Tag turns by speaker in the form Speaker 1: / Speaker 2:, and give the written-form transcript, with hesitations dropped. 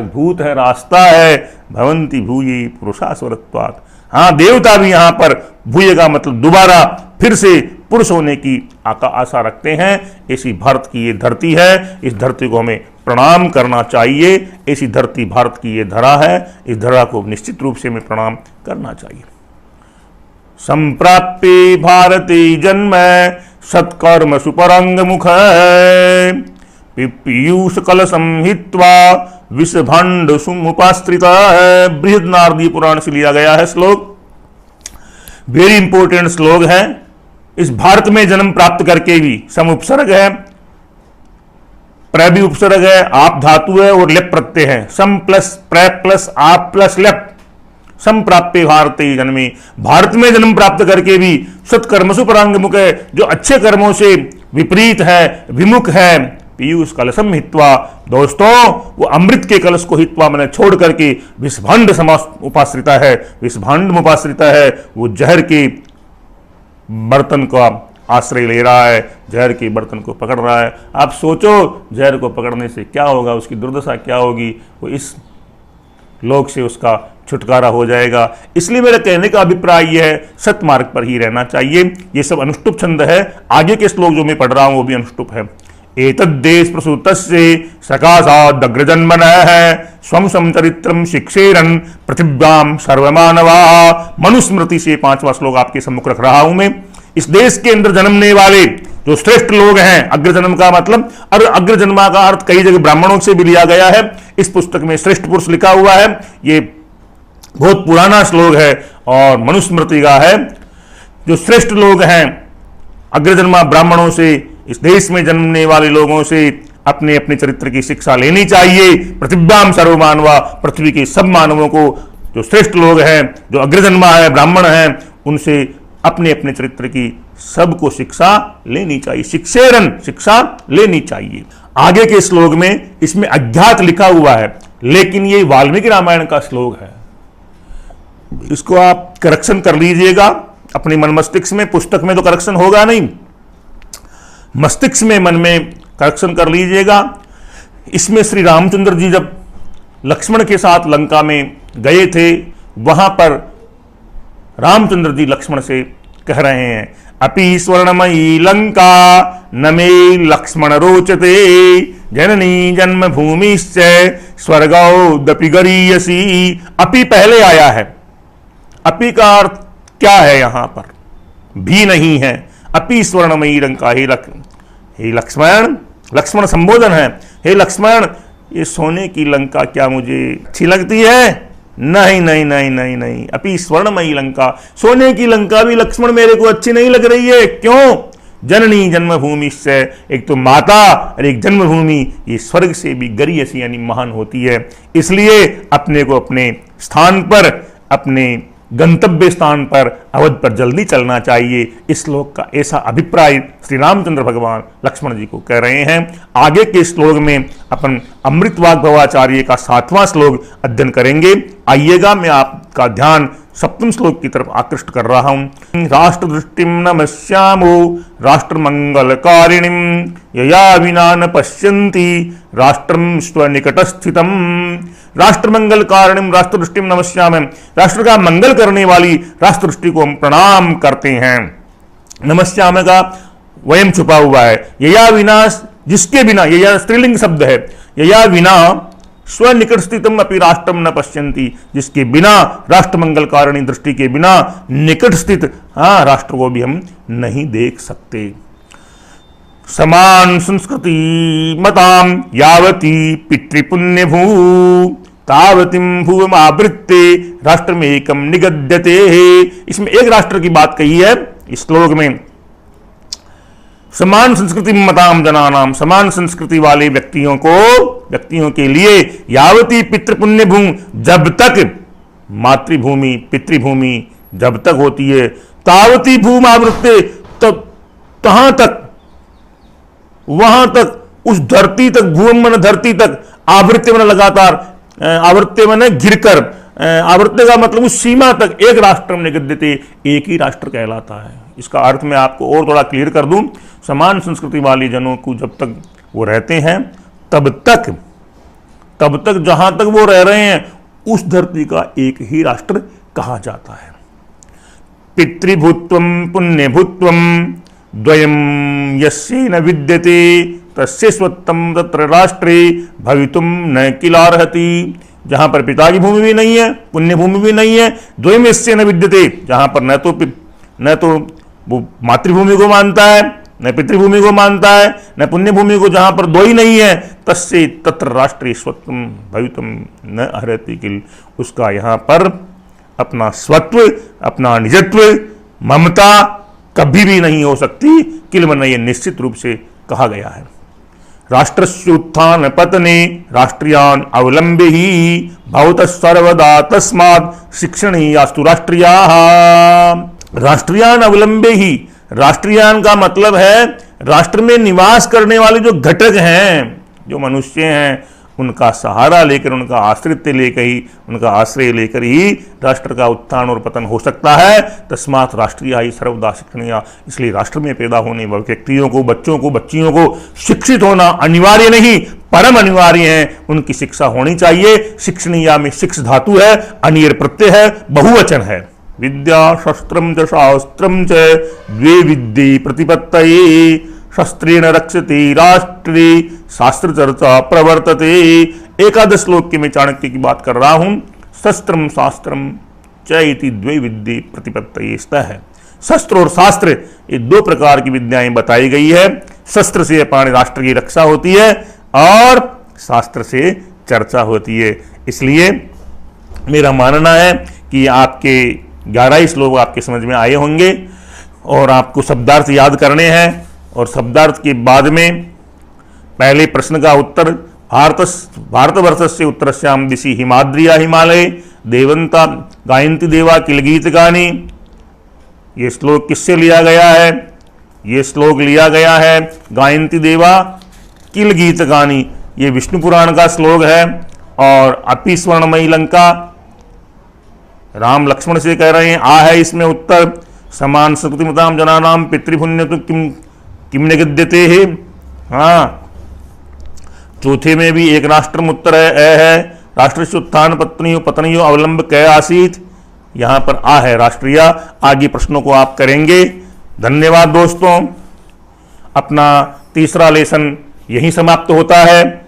Speaker 1: भूत है, रास्ता है, भवंती भूये पुरुषा स्वरत्वात्। हाँ, देवता भी यहाँ पर भूये का मतलब दोबारा फिर से पुरुष होने की आशा रखते हैं। ऐसी भारत की ये धरती है, इस धरती को हमें प्रणाम करना चाहिए। ऐसी धरती भारत की ये धरा है, इस धरा को निश्चित रूप से हमें प्रणाम करना चाहिए। संप्राप्य भारते जन्म सत्कर्म सुपरंग मुख पीयूष कलशम हित्वा विषभंड सुमुपास्त्रिता है। बृहद नारदी पुराण से लिया गया है श्लोक, वेरी इंपॉर्टेंट श्लोक है। इस भारत में जन्म प्राप्त करके भी सम उपसर्ग है, प्र भी उपसर्ग है, आप धातु है और लेप प्रत्यय है। सम प्लस प्र प्लस आप प्लस लेप, संप्राप्य भारते जन्मे। भारत में जन्म प्राप्त करके भी सत्कर्मसु परांग मुख है, जो अच्छे कर्मों से विपरीत है, विमुख है। पीयूष कलशम हित्वा, दोस्तों वो अमृत के कलश को हित्वा मैंने छोड़ करके विषभांड समास उपाश्रिता है, विषभांड उपाश्रिता है। वो जहर के बर्तन का आश्रय ले रहा है, जहर के बर्तन को पकड़ रहा है। आप सोचो जहर को पकड़ने से क्या होगा, उसकी दुर्दशा क्या होगी। वो इस लोक से उसका छुटकारा हो जाएगा। इसलिए मेरा कहने का अभिप्राय यह है, सत्मार्ग पर ही रहना चाहिए। ये सब अनुष्टुप छंद है। आगे के श्लोक जो मैं पढ़ रहा हूं वो भी अनुष्टुप है। एतद्देश प्रसूतस्य सकाशादग्रजन्मनः स्वं समचरित्रम शिक्षेरन पृथिव्याम सर्वमानवा। मनुस्मृति से 5वां श्लोक आपके सम्मुख रख रहा हूं मैं। इस देश के अंदर जन्मने वाले जो श्रेष्ठ लोग हैं, अग्रजन्म का मतलब, और अग्रजन्मा का अर्थ कई जगह ब्राह्मणों से भी लिया गया है। इस पुस्तक में श्रेष्ठ पुरुष लिखा हुआ है। ये बहुत पुराना श्लोक है और मनुस्मृति का है। जो श्रेष्ठ लोग हैं, अग्रजन्मा ब्राह्मणों से, इस देश में जन्मने वाले लोगों से अपने अपने चरित्र की शिक्षा लेनी चाहिए। पृथिव्याम सर्वमानवा, पृथ्वी के सब मानवों को, जो श्रेष्ठ लोग हैं, जो अग्रजन्मा है, ब्राह्मण हैं, उनसे अपने अपने चरित्र की सबको शिक्षा लेनी चाहिए। शिक्षेरन, शिक्षा लेनी चाहिए। आगे के श्लोक में इसमें अज्ञात लिखा हुआ है, लेकिन ये वाल्मीकि रामायण का श्लोक है। इसको आप करेक्शन कर लीजिएगा अपने मन मस्तिष्क में। पुस्तक में तो करेक्शन होगा नहीं, मस्तिष्क में, मन में करेक्शन कर लीजिएगा। इसमें श्री रामचंद्र जी जब लक्ष्मण के साथ लंका में गए थे, वहां पर रामचंद्र जी लक्ष्मण से कह रहे हैं, अपि स्वर्णमयी लंका न मे लक्ष्मण रोचते जननी जन्म भूमिश्च स्वर्गौदपि गरीयसी। अपि पहले आया है। अपि का अर्थ क्या है यहां पर? भी नहीं है। अपि स्वर्णमयी लंका, हे लक्ष्मण, लक्ष्मण संबोधन है। हे लक्ष्मण, ये सोने की लंका क्या मुझे अच्छी लगती है? नहीं नहीं नहीं नहीं नहीं। अपि स्वर्णमयी लंका, सोने की लंका भी लक्ष्मण मेरे को अच्छी नहीं लग रही है। क्यों? जननी जन्मभूमि से, एक तो माता और एक जन्मभूमि, ये स्वर्ग से भी गरीयसी यानी महान होती है। इसलिए अपने को अपने स्थान पर, अपने गंतव्य स्थान पर, अवध पर जल्दी चलना चाहिए। इस श्लोक का ऐसा अभिप्राय श्री रामचंद्र भगवान लक्ष्मण जी को कह रहे हैं। आगे के श्लोक में अपन अमृत वाग्भवाचार्य का 7वां श्लोक अध्ययन करेंगे। आइएगा, मैं आपका ध्यान 7वें श्लोक की तरफ आकृष्ट कर रहा हूं। राष्ट्र दृष्टिम नमस्यामो राष्ट्र मंगलकारिणीम यया विना न पश्यन्ति राष्ट्रम स्वनिकटस्थितम। राष्ट्र मंगल कारणिम राष्ट्र दृष्टिम नमस्याम, राष्ट्र का मंगल करने वाली राष्ट्र दृष्टि को हम प्रणाम करते हैं। नमस्याम का वयम छुपा हुआ है। यया विना, जिसके बिना, यया स्त्रीलिंग शब्द है। यया विना स्वनिकट स्थितम अपि राष्ट्रम न पश्यन्ति, जिसके बिना, राष्ट्र मंगल कारिणी दृष्टि के बिना निकट स्थित राष्ट्र को भी हम नहीं देख सकते। समान संस्कृति मताम यावती पितृपुण्य भू तावतिम भूम आवृत्ते राष्ट्र में एकम निगद्यते। इसमें एक राष्ट्र की बात कही है इस श्लोक में। समान संस्कृति मताम जनानाम, समान संस्कृति वाले व्यक्तियों के लिए यावती पितृपुण्य भूमि, जब तक मातृभूमि, पितृभूमि जब तक होती है, तावती भूम आवृत्ते, तब कहां तक, वहां तक, उस धरती तक, भूम मन धरती तक, आवृत्ति मन लगातार, आवृत्ति मन घिरकर, आवृत्ति का मतलब उस सीमा तक, एक राष्ट्र में निगद्यते, एक ही राष्ट्र कहलाता है। इसका अर्थ मैं आपको और थोड़ा क्लियर कर दूं। समान संस्कृति वाले जनों को जब तक वो रहते हैं तब तक तब तक जहां तक वो रह रहे हैं उस धरती का एक ही राष्ट्र कहा जाता है। पितृभूत्वम पुण्यभूत्वम द्वयम यस्येन विद्यते तस्य स्वत्वम तत्र राष्ट्रे भवितुम न किलार्हति। जहां पर पिता की भूमि भी नहीं है, पुण्य भूमि भी नहीं है, द्वयम यस्येन विद्यते, जहां पर न तो वो मातृभूमि को मानता है, न पितृभूमि को मानता है, न पुण्य भूमि को, जहां पर दो ही नहीं है, तस्य तत्र राष्ट्रे स्वत्वम भवितुम न अर्हति किल, उसका यहां पर अपना स्वत्व, अपना निजत्व, ममता कभी भी नहीं हो सकती। किल मन ये निश्चित रूप से कहा गया है। राष्ट्रस्य उत्थान पतने राष्ट्रियान अवलंबे ही भवतः सर्वदा तस्मात् शिक्षणीयास्तु राष्ट्रियाः। राष्ट्रियान अवलंबे ही, राष्ट्रियान का मतलब है राष्ट्र में निवास करने वाले जो घटक हैं, जो मनुष्य हैं, उनका सहारा लेकर, उनका आश्रित्य लेकर ही, उनका आश्रय लेकर ही राष्ट्र का उत्थान और पतन हो सकता है। तस्मात् राष्ट्रीय ही सर्वदा शिक्षणीय, इसलिए राष्ट्र में पैदा होने वाले व्यक्तियों को, बच्चों को, बच्चियों को शिक्षित होना अनिवार्य नहीं, परम अनिवार्य है। उनकी शिक्षा होनी चाहिए। शिक्षणीय में शिक्ष धातु है, अनियर प्रत्यय है, बहुवचन है। विद्या शस्त्रम च शास्त्रम च द्वे विद्ये प्रतिपत्तये शस्त्रेण रक्षते राष्ट्रे शास्त्र चर्चा प्रवर्तते। एकादश श्लोक के मैं चाणक्य की बात कर रहा हूं। शस्त्रम शास्त्रम च इति द्वे विद्ये प्रतिपत्तये है। शस्त्र और शास्त्र ये दो प्रकार की विद्याएं बताई गई है। शस्त्र से अपने राष्ट्र की रक्षा होती है और शास्त्र से चर्चा होती है। इसलिए मेरा मानना है कि आपके 11 श्लोक आपके समझ में आए होंगे और आपको शब्दार्थ याद करने हैं। और शब्दार्थ के बाद में पहले प्रश्न का उत्तर, भारतवर्ष से उत्तरस्याम दिशि हिमाद्रिया हिमालय देवंता गायंती देवा किल गीत गानी। ये श्लोक किससे लिया गया है? ये श्लोक लिया गया है गायंती देवा किल गीत गानी, ये विष्णु पुराण का श्लोक है। और अपि स्वर्णमयी लंका, राम लक्ष्मण से कह रहे हैं, आ है इसमें उत्तर। समान सुकृतिमताम जनानाम पितृपुण्य तो किम निगद्यते है। हाँ, चौथे में भी एक राष्ट्रम उत्तर है राष्ट्र से उत्थान पत्नियों पत्नियों अवलंब कै आसीत, यहां पर आ है राष्ट्रीय। आगे प्रश्नों को आप करेंगे। धन्यवाद दोस्तों। अपना तीसरा लेसन यहीं समाप्त होता है।